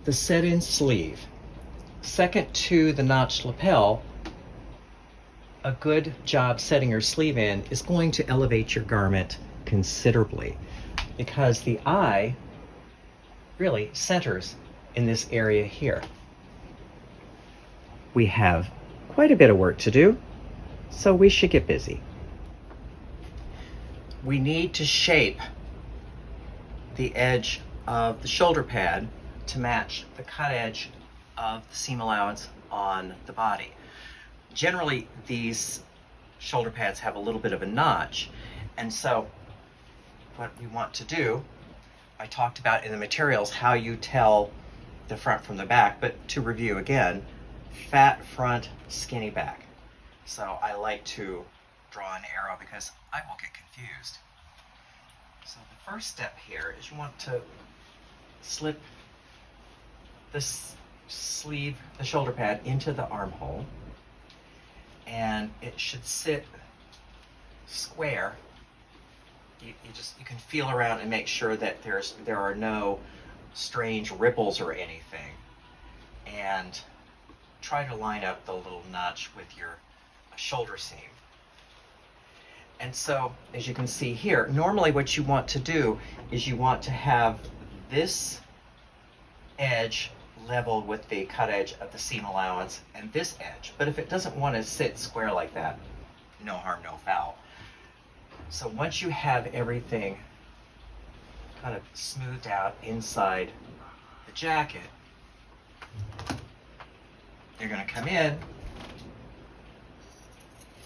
the set-in sleeve. Second to the notched lapel, a good job setting your sleeve in is going to elevate your garment considerably because the eye really centers in this area here. We have quite a bit of work to do, so we should get busy. We need to shape the edge of the shoulder pad to match the cut edge of the seam allowance on the body. Generally, these shoulder pads have a little bit of a notch, and so what we want to do, I talked about in the materials how you tell the front from the back, but to review again, fat front, skinny back. So I like to draw an arrow because I will get confused. So the first step here is you want to slip this sleeve, the shoulder pad, into the armhole, and it should sit square. You can feel around and make sure that there are no strange ripples or anything, and try to line up the little notch with your shoulder seam. And so, as you can see here, normally what you want to do is you want to have this edge leveled with the cut edge of the seam allowance and this edge. But if it doesn't want to sit square like that, no harm, no foul. So once you have everything kind of smoothed out inside the jacket, you're going to come in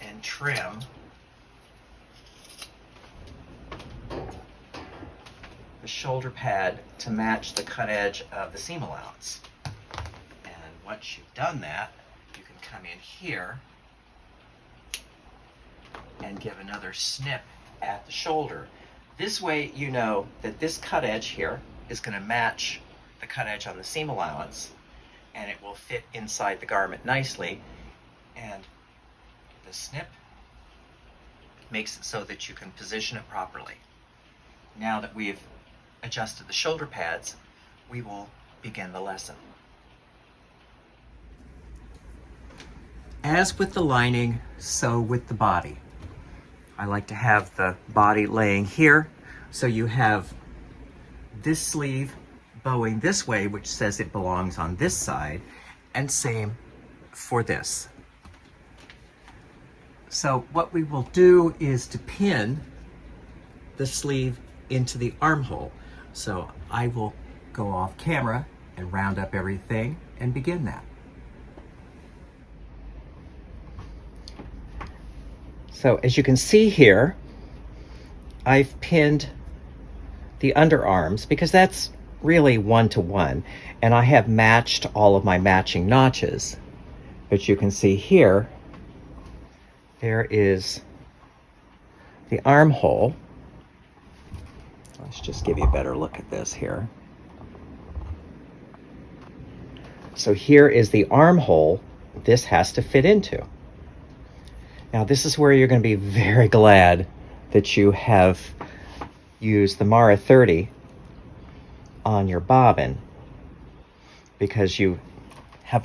and trim the shoulder pad to match the cut edge of the seam allowance. And once you've done that, you can come in here and give another snip at the shoulder. This way you know that this cut edge here is going to match the cut edge on the seam allowance, and it will fit inside the garment nicely. And the snip makes it so that you can position it properly. Now that we've adjusted the shoulder pads, we will begin the lesson. As with the lining, so with the body. I like to have the body laying here, so you have this sleeve bowing this way, which says it belongs on this side, and same for this. So what we will do is to pin the sleeve into the armhole. So I will go off camera and round up everything and begin that. So as you can see here, I've pinned the underarms because that's really one-to-one, and I have matched all of my matching notches. But you can see here, there is the armhole. Let's just give you a better look at this here. So here is the armhole this has to fit into. Now this is where you're going to be very glad that you have used the Mara 30 on your bobbin, because you have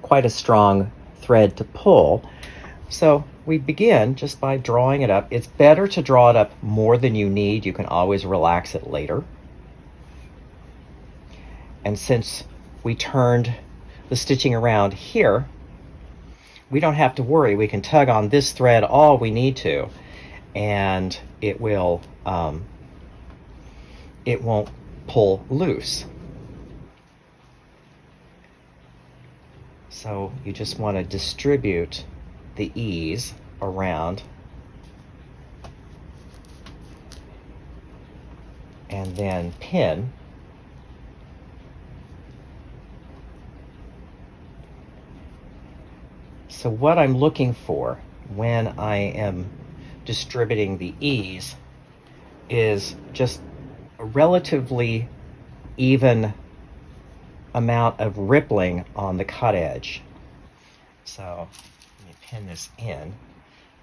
quite a strong thread to pull. So we begin just by drawing it up. It's better to draw it up more than you need. You can always relax it later. And since we turned the stitching around here, we don't have to worry. We can tug on this thread all we need to, and it won't pull loose. So you just want to distribute the ease around, and then pin. So what I'm looking for when I am distributing the ease is just a relatively even amount of rippling on the cut edge. So let me pin this in.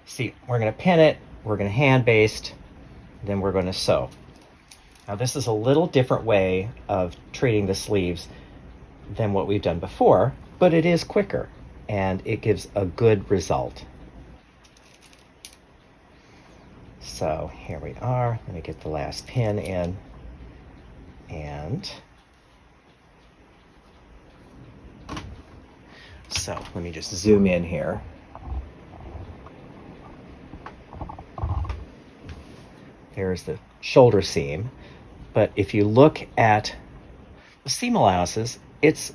See, we're going to pin it, we're going to hand baste, then we're going to sew. Now this is a little different way of treating the sleeves than what we've done before, but it is quicker and it gives a good result. So here we are. Let me get the last pin in, and so let me just zoom in here. There's the shoulder seam, but if you look at the seam allowances, it's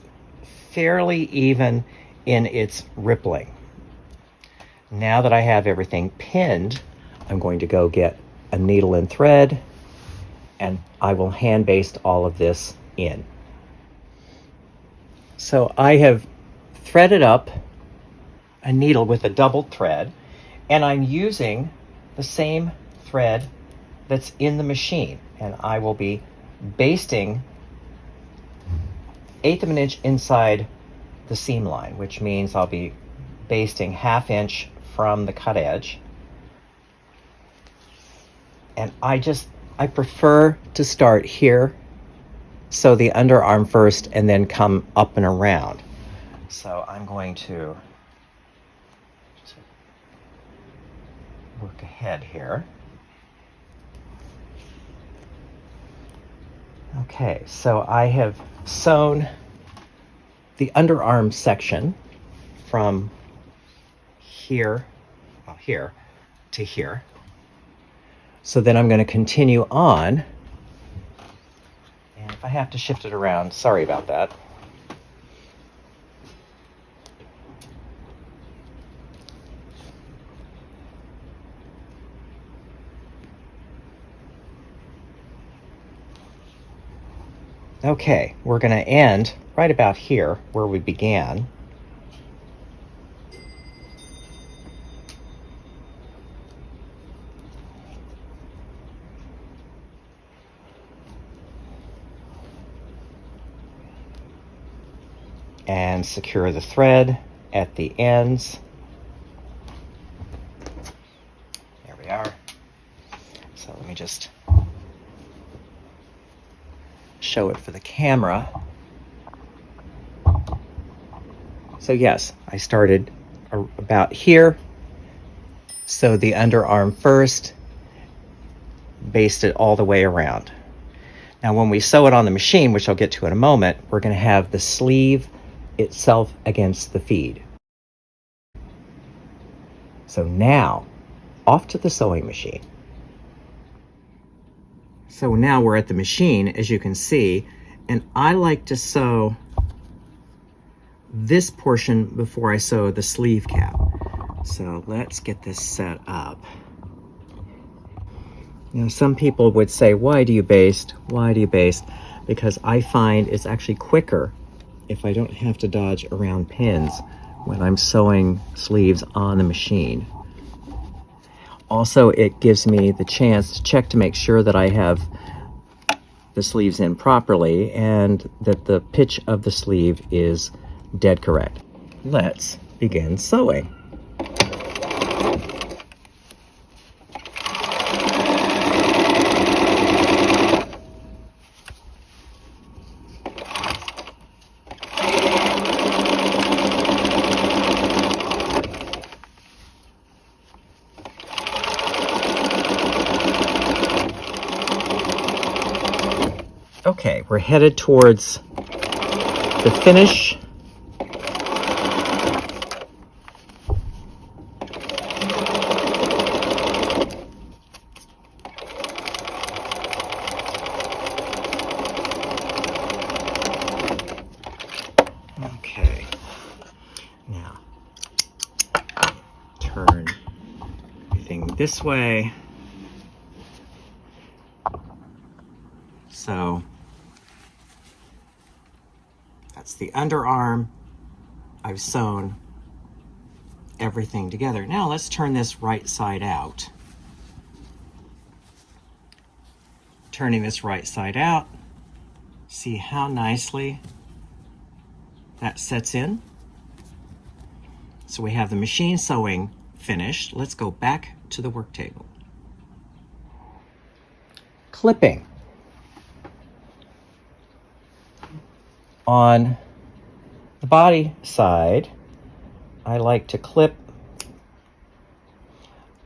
fairly even in its rippling. Now that I have everything pinned, I'm going to go get a needle and thread, and I will hand baste all of this in. So I have threaded up a needle with a doubled thread, and I'm using the same thread that's in the machine, and I will be basting 1/8 of an inch inside the seam line, which means I'll be basting 1/2 inch from the cut edge. And I prefer to start here, so the underarm first and then come up and around. So I'm going to work ahead here. Okay, so I have sewn the underarm section from here, well, here to here. So then I'm going to continue on, and if I have to shift it around, sorry about that. Okay, we're going to end right about here where we began. And secure the thread at the ends. There we are. So let me just show it for the camera. So yes, I started about here. So the underarm first, baste it all the way around. Now when we sew it on the machine, which I'll get to in a moment, we're going to have the sleeve itself against the feed. So now, off to the sewing machine. So now we're at the machine, as you can see, and I like to sew this portion before I sew the sleeve cap. So let's get this set up. Now some people would say, why do you baste? Why do you baste? Because I find it's actually quicker if I don't have to dodge around pins when I'm sewing sleeves on the machine. Also, it gives me the chance to check to make sure that I have the sleeves in properly and that the pitch of the sleeve is dead correct. Let's begin sewing. Okay, we're headed towards the finish. Okay, now turn everything this way. So that's the underarm. I've sewn everything together. Now let's turn this right side out. Turning this right side out. See how nicely that sets in. So we have the machine sewing finished. Let's go back to the work table. Clipping on the body side, I like to clip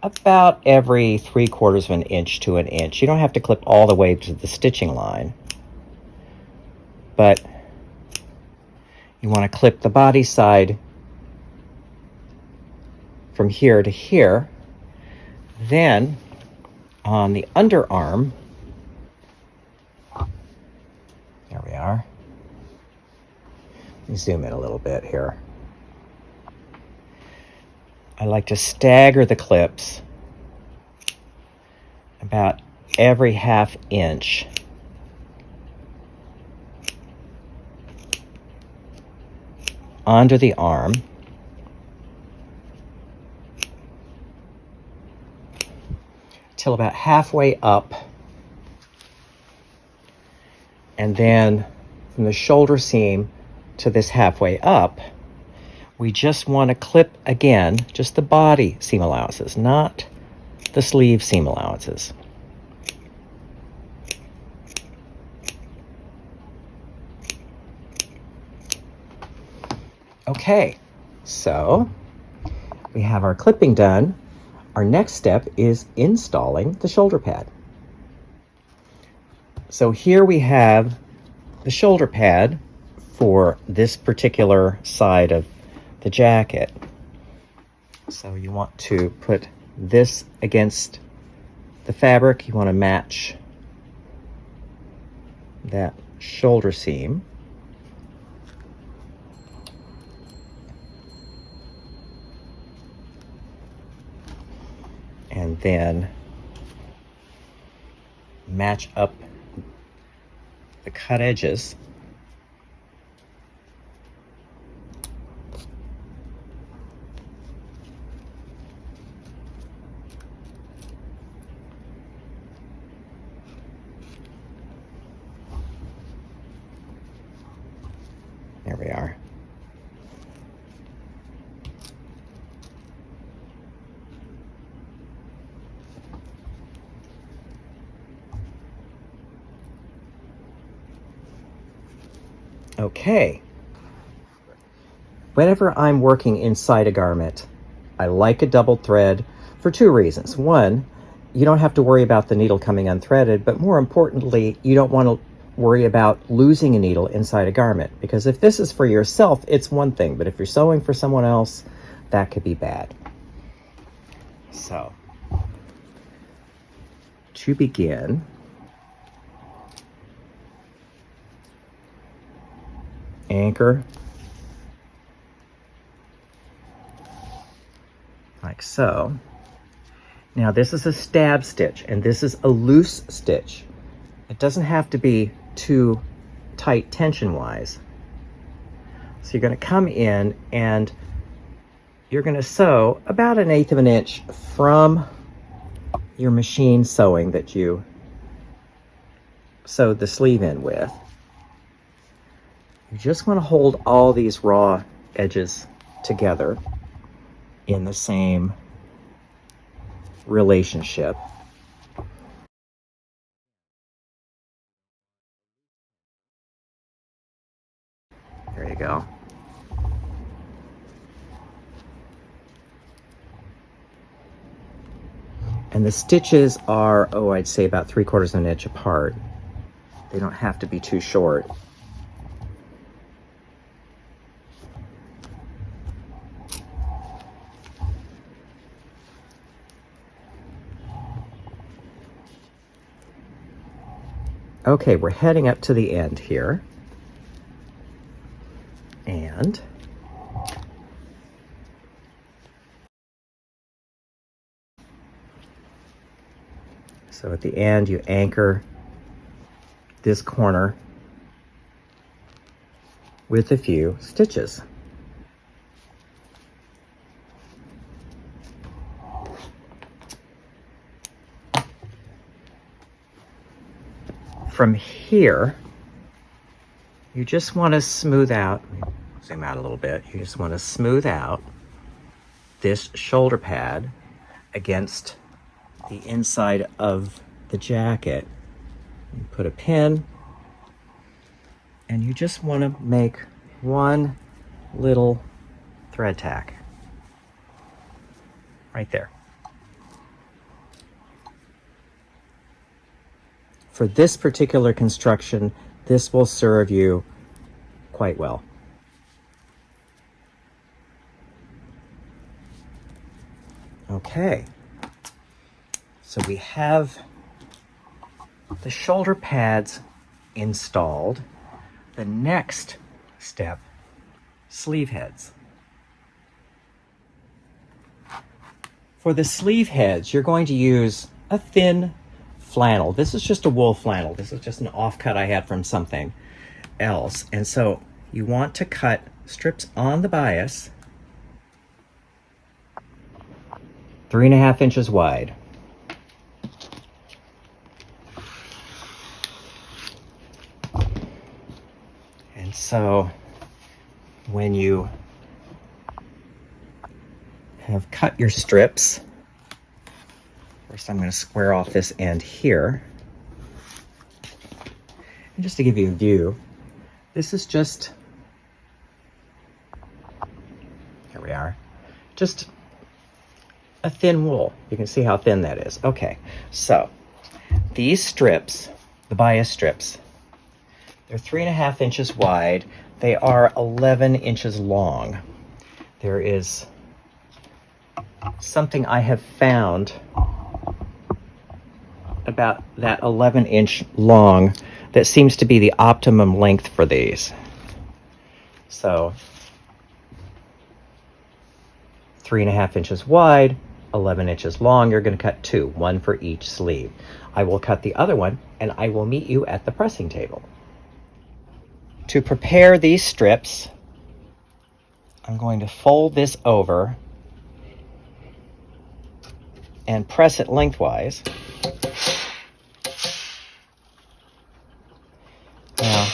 about every 3/4 of an inch to an inch. You don't have to clip all the way to the stitching line, but you want to clip the body side from here to here. Then on the underarm, there we are. Let me zoom in a little bit here. I like to stagger the clips about every 1/2 inch. Onto the arm. Till about halfway up. And then from the shoulder seam to this halfway up, we just want to clip again, just the body seam allowances, not the sleeve seam allowances. Okay, so we have our clipping done. Our next step is installing the shoulder pad. So here we have the shoulder pad for this particular side of the jacket. So you want to put this against the fabric. You want to match that shoulder seam. And then match up the cut edges. There we are. Okay. Whenever I'm working inside a garment, I like a double thread for 2 reasons. One, you don't have to worry about the needle coming unthreaded, but more importantly, you don't want to worry about losing a needle inside a garment, because if this is for yourself, it's one thing, but if you're sewing for someone else, that could be bad. So, to begin, anchor like so. Now this is a stab stitch and this is a loose stitch. It doesn't have to be too tight tension wise. So you're going to come in and you're going to sew about 1/8 of an inch from your machine sewing that you sewed the sleeve in with. You just want to hold all these raw edges together in the same relationship. There you go. And the stitches are, I'd say about 3/4 of an inch apart. They don't have to be too short. Okay, we're heading up to the end here. And so at the end, you anchor this corner with a few stitches. From here, you just want to smooth out, zoom out a little bit, you just want to smooth out this shoulder pad against the inside of the jacket. You put a pin, and you just want to make one little thread tack right there. For this particular construction, this will serve you quite well. Okay, so we have the shoulder pads installed. The next step, sleeve heads. For the sleeve heads, you're going to use a thin flannel. This is just a wool flannel. This is just an offcut I had from something else. And so you want to cut strips on the bias 3.5 inches wide. And so when you have cut your strips, first I'm going to square off this end here. And just to give you a view, this is just, here we are, just a thin wool. You can see how thin that is. Okay, so these strips, the bias strips, they're 3.5 inches wide. They are 11 inches long. There is something I have found about that 11-inch long that seems to be the optimum length for these. So 3.5 inches wide, 11 inches long. You're going to cut two, one for each sleeve. I will cut the other one and I will meet you at the pressing table. To prepare these strips, I'm going to fold this over and press it lengthwise. Now,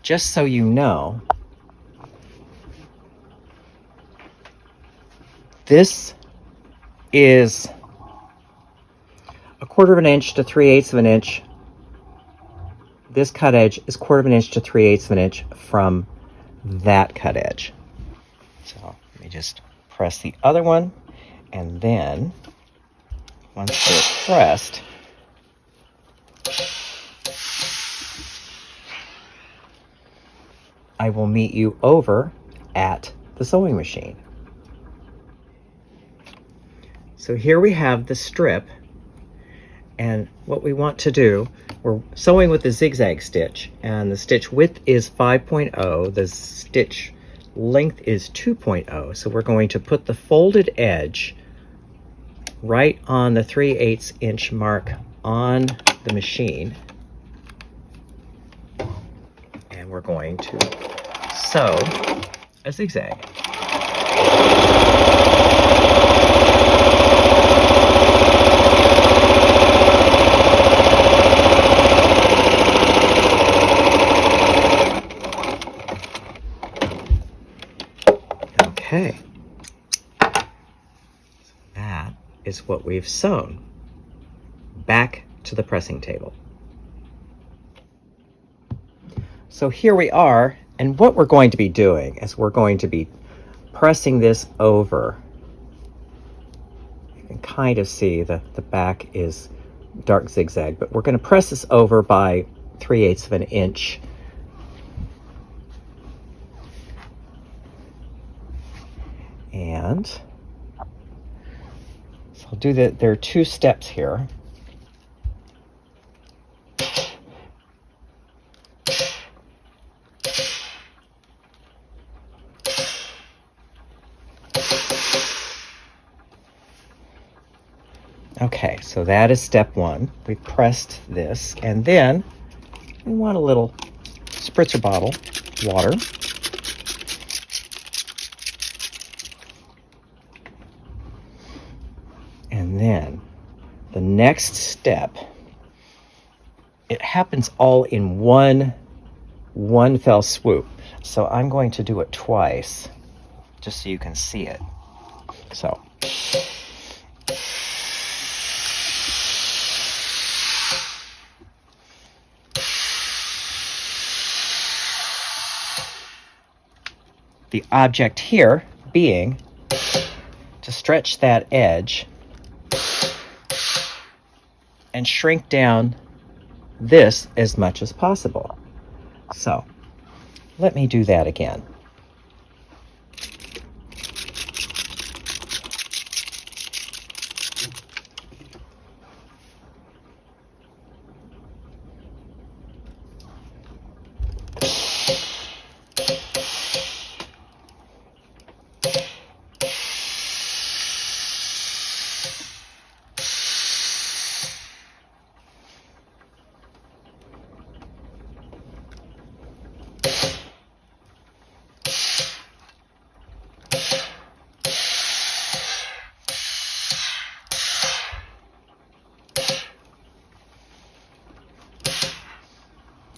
just so you know, this is 1/4 inch to 3/8 inch. This cut edge is 1/4 inch to 3/8 inch from that cut edge. So let me just press the other one, and then once they're pressed, I will meet you over at the sewing machine. So here we have the strip, and what we want to do, we're sewing with the zigzag stitch, and the stitch width is 5.0, the stitch length is 2.0, so we're going to put the folded edge right on the 3/8 inch mark on the machine, and we're going to sew a zigzag. Okay, that is what we've sewn. Back to the pressing table. So here we are, and what we're going to be doing is we're going to be pressing this over. You can kind of see the back is dark zigzag, but we're going to press this over by 3/8 inch. And so I'll do that. There are two steps here. Okay, so that is step one. We pressed this, and then we want a little spritzer bottle, water. And then the next step, it happens all in one fell swoop. So I'm going to do it twice, just so you can see it. So. The object here being to stretch that edge and shrink down this as much as possible. So let me do that again.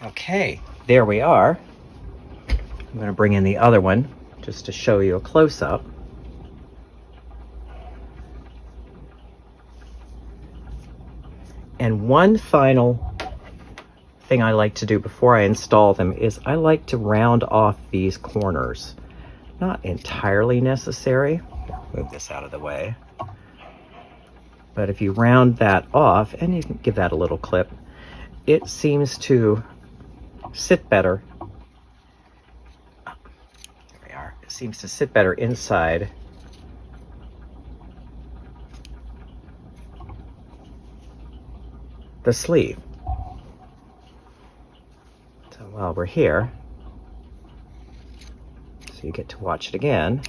Okay, there we are. I'm going to bring in the other one just to show you a close-up. And one final thing I like to do before I install them is I like to round off these corners. Not entirely necessary. Move this out of the way. But if you round that off, and you can give that a little clip, it seems to sit better. There we are. It seems to sit better inside the sleeve. So while we're here, so you get to watch it again.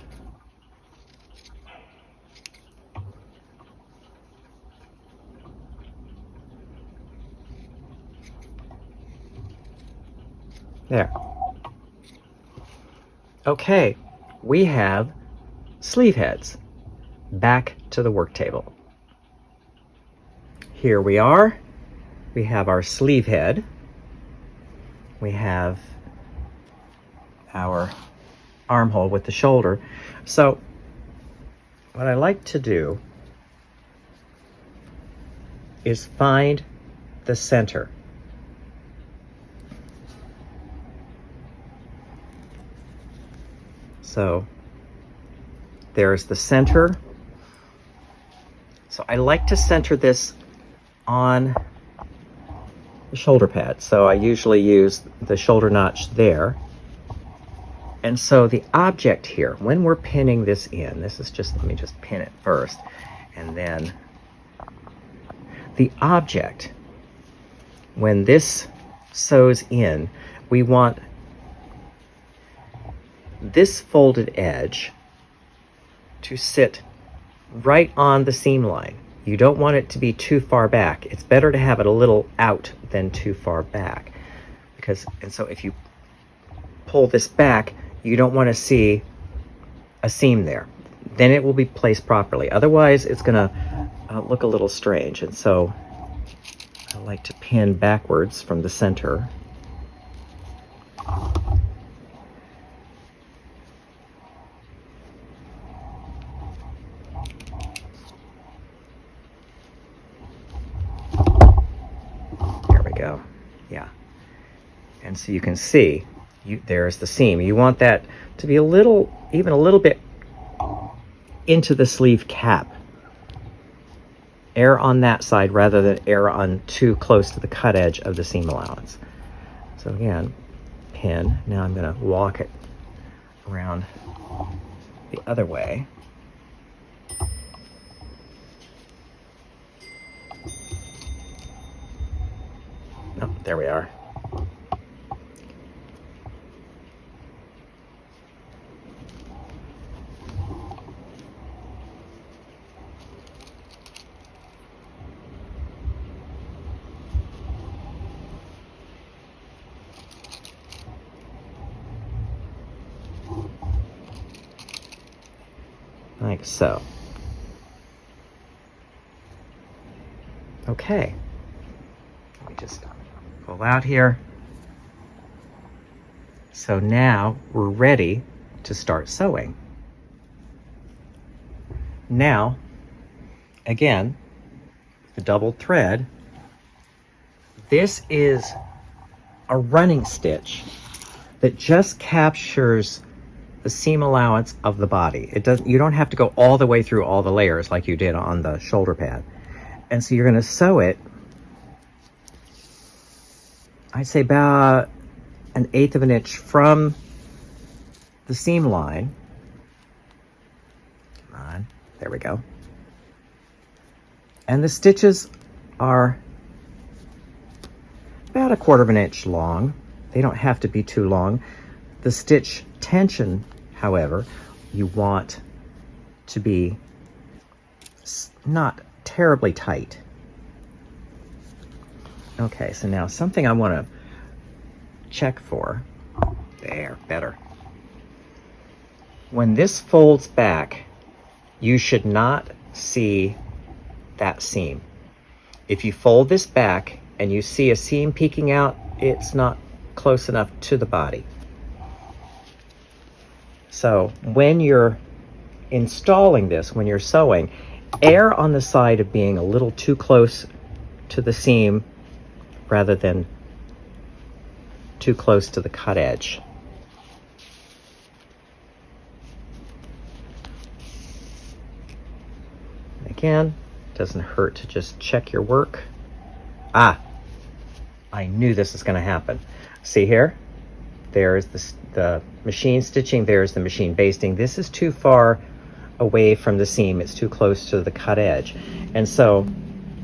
There. Okay, we have sleeve heads. Back to the work table. Here we are. We have our sleeve head. We have our armhole with the shoulder. So what I like to do is find the center. So there's the center. So I like to center this on the shoulder pad. So I usually use the shoulder notch there. And so the object here, when we're pinning this in, this is just, let me just pin it first. And then the object, when this sews in, we want this folded edge to sit right on the seam line. You don't want it to be too far back. It's better to have it a little out than too far back. And so if you pull this back, you don't want to see a seam there. Then it will be placed properly. Otherwise, it's going to look a little strange. And so I like to pin backwards from the center. Go. Yeah. And so you can see there's the seam. You want that to be even a little bit into the sleeve cap. Err on that side rather than err on too close to the cut edge of the seam allowance. So again, pin. Now I'm going to walk it around the other way. Oh, there we are. Like so. Okay. Let me just pull out here. So now we're ready to start sewing. Now, again, the double thread. This is a running stitch that just captures the seam allowance of the body. You don't have to go all the way through all the layers like you did on the shoulder pad. And so you're going to sew it, I'd say about 1/8 of an inch from the seam line. Come on, there we go. And the stitches are about 1/4 of an inch long. They don't have to be too long. The stitch tension, however, you want to be not terribly tight. Okay, so now something I want to check for. There, better. When this folds back, you should not see that seam. If you fold this back and you see a seam peeking out, it's not close enough to the body. So when you're installing this, when you're sewing, err on the side of being a little too close to the seam rather than too close to the cut edge. Again, doesn't hurt to just check your work. Ah, I knew this was going to happen. See here? There's the machine stitching, there's the machine basting. This is too far away from the seam. It's too close to the cut edge. And so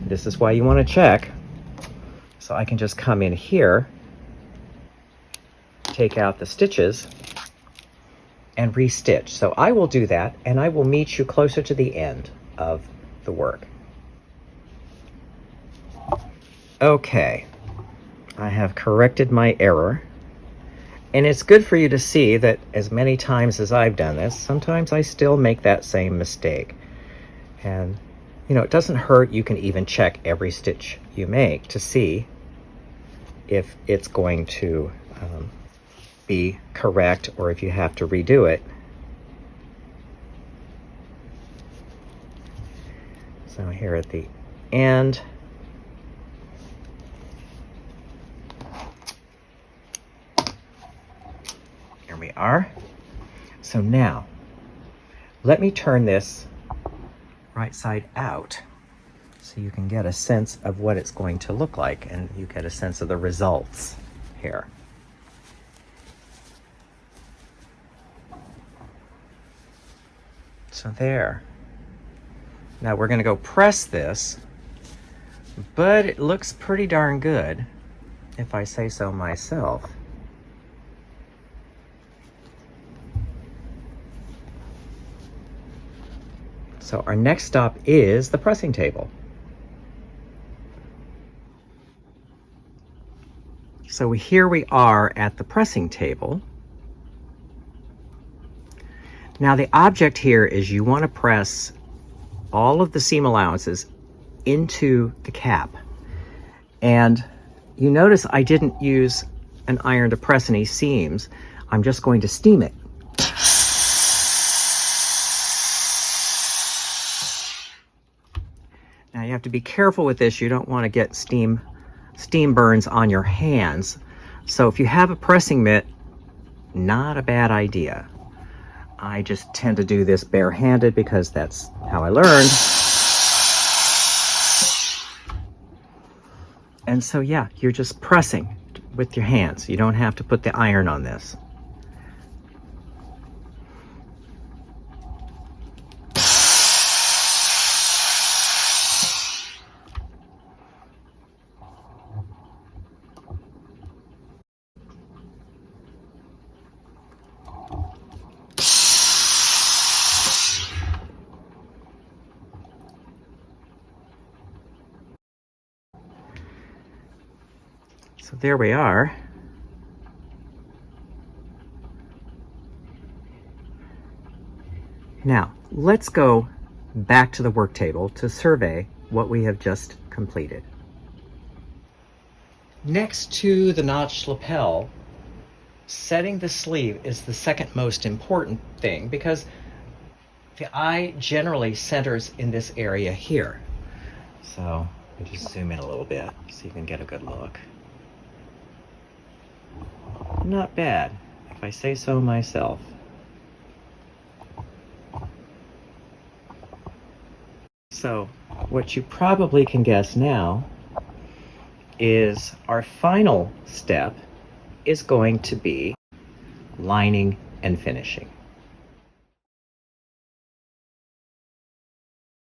this is why you want to check. So I can just come in here, take out the stitches, and restitch. So I will do that, and I will meet you closer to the end of the work. Okay, I have corrected my error. And it's good for you to see that as many times as I've done this, sometimes I still make that same mistake. And, you know, it doesn't hurt. You can even check every stitch you make to see if it's going to be correct or if you have to redo it. So here at the end, here we are. So now, let me turn this right side out so you can get a sense of what it's going to look like and you get a sense of the results here. So there. Now we're going to go press this, but it looks pretty darn good, if I say so myself. So our next stop is the pressing table. So here we are at the pressing table. Now the object here is you want to press all of the seam allowances into the cap. And you notice I didn't use an iron to press any seams. I'm just going to steam it. Now you have to be careful with this. You don't want to get steam burns on your hands. So if you have a pressing mitt, not a bad idea. I just tend to do this barehanded because that's how I learned. And so yeah, you're just pressing with your hands. You don't have to put the iron on this. So there we are. Now, let's go back to the work table to survey what we have just completed. Next to the notched lapel, setting the sleeve is the second most important thing because the eye generally centers in this area here. So, let me just zoom in a little bit so you can get a good look. Not bad, if I say so myself. So what you probably can guess now is our final step is going to be lining and finishing.